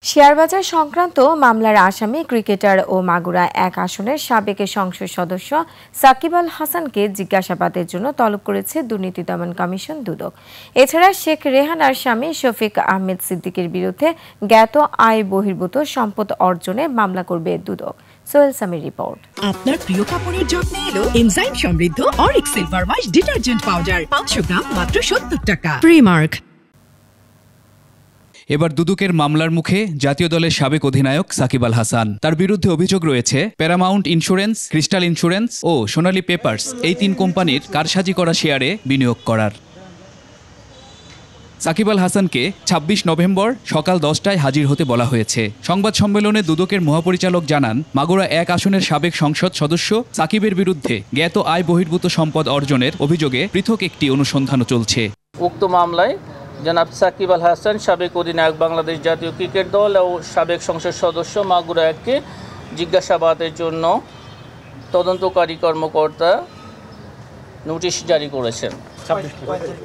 শেয়ারবাজার সংক্রান্ত মামলার আসামি ক্রিকেটার ও মাগুরা এক আসনের সাবেক সংসদ সদস্য সাকিব আল হাসানকে জিজ্ঞাসাবাদের জন্য তলব করেছে দুর্নীতি দমন কমিশন দুদক। এছাড়া শেখ রেহানার স্বামী শফিক আহমেদ সিদ্দিকের বিরুদ্ধে জ্ঞাত আয় বহির্ভূত সম্পদ অর্জনে মামলা করবে দুদক। সোহেল সামির রিপোর্ট। আপনার প্রিয় কাপড়ের যত্নে এলো এনজাইম সমৃদ্ধ Arik silver wash detergent powder 500 গ্রাম মাত্র 70 টাকা। প্রিমার্ক। এবার দুদকের মামলার মুখে জাতীয় দলের সাবেক অধিনায়ক সাকিব আল হাসান। তার বিরুদ্ধে অভিযোগ রয়েছে প্যারামাউন্ট ইন্স্যুরেন্স, ক্রিস্টাল ইন্স্যুরেন্স ও সোনালী পেপারস এই 3 কোম্পানির কারসাজি করা শেয়ারে বিনিয়োগ করার। সাকিব আল হাসানকে ২৬ নভেম্বর সকাল 10টায় হাজির হতে বলা হয়েছে। সংবাদ সম্মেলনে দুদকের মহাপরিচালক জানান, মাগুরা এক আসনের সাবেক সংসদ সদস্য সাকিবের বিরুদ্ধে জ্ঞাত আয় বহির্ভূত সম্পদ অর্জনের অভিযোগে পৃথক একটি অনুসন্ধানও চলছে। উক্ত মামলায় জনাব সাকিব আল হাসান, সাবেক অধিনায়ক বাংলাদেশ জাতীয় ক্রিকেট দল ও সাবেক সংসদ সদস্য মাগুরা এককে জিজ্ঞাসাবাদের জন্য তদন্তকারী কর্মকর্তা নোটিশ জারি করেছেন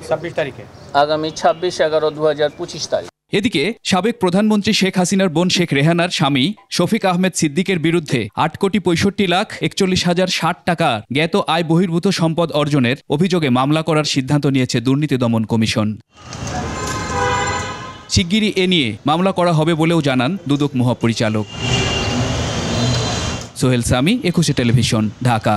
26 তারিখে, আগামী 26/11/2025 তারিখ। এদিকে সাবেক প্রধানমন্ত্রী শেখ হাসিনার বোন শেখ রেহানার স্বামী শফিক আহমেদ সিদ্দিকের বিরুদ্ধে 8,65,41,060 টাকা জ্ঞাত আয় বহির্ভূত সম্পদ অর্জনের অভিযোগে মামলা করার সিদ্ধান্ত নিয়েছে দুর্নীতি দমন কমিশন। শিগগিরই এ নিয়ে মামলা করা হবে বলেও জানান দুদক মহাপরিচালক। সোহেল সামি, 21 টেলিভিশন, ঢাকা।